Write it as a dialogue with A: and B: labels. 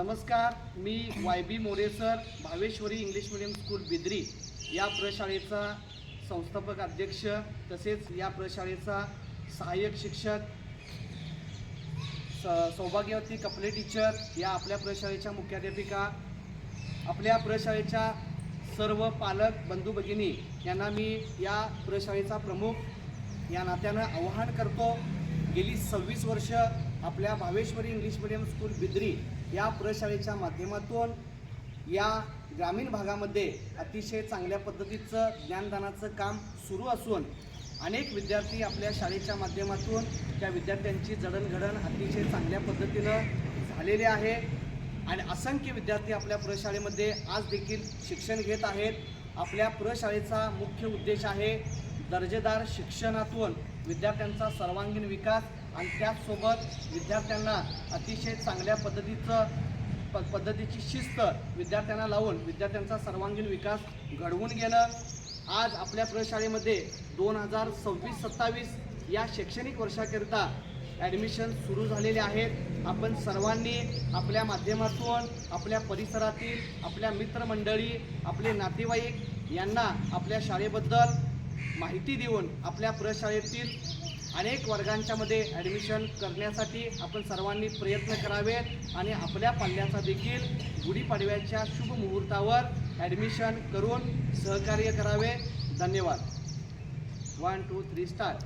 A: नमस्कार, मी YB More sir, Bhaveshwari English medium school Bidri या प्रशाळेचा संस्थापक अध्यक्ष तसेच या प्रशाळेचा सहाय्यक शिक्षक सौभाग्यवती कपले टीचर या आपल्या प्रशाळेच्या मुख्याध्यापिका, आपल्या प्रशाळेच्या सर्व पालक बंधू भगिनी यांना मी या प्रशाळेचा प्रमुख या नात्यानं आवाहन करतो। गेली 26 वर्ष आपल्या Bhaveshwari English medium school Bidri या प्रशाळेच्या माध्यमातून या ग्रामीण भागामध्ये अतिशय चांगल्या पद्धतीचं ज्ञानदानाचं काम सुरू असून अनेक विद्यार्थी आपल्या शाळेच्या माध्यमातून त्या विद्यार्थ्यांची जडणघडण अतिशय चांगल्या पद्धतीनं झालेले आहे आणि असंख्य विद्यार्थी आपल्या प्रशाळेमध्ये आज देखील शिक्षण घेत आहेत। आपल्या प्रशाळेचा मुख्य उद्देश आहे दर्जेदार शिक्षणातून विद्यार्थ्यांचा सर्वांगीण विकास आणि त्याचसोबत विद्यार्थ्यांना अतिशय चांगल्या पद्धतीची शिस्त विद्यार्थ्यांना लावून विद्यार्थ्यांचा सर्वांगीण विकास घडवून घेणं। आज आपल्या प्रशाळेमध्ये 2026-27 या शैक्षणिक वर्षाकरिता ॲडमिशन सुरू झालेले आहेत। आपण सर्वांनी आपल्या माध्यमातून आपल्या परिसरातील आपल्या मित्रमंडळी आपले नातेवाईक यांना आपल्या शाळेबद्दल माहिती देऊन आपल्या प्रशाळेतील अनेक वर्गांच्यामध्ये ॲडमिशन करण्यासाठी आपण सर्वांनी प्रयत्न करावेत आणि आपल्या पाल्याचा देखील गुढीपाडव्याच्या शुभ मुहूर्तावर ॲडमिशन करून सहकार्य करावे। धन्यवाद। 1 2 3 स्टार्ट।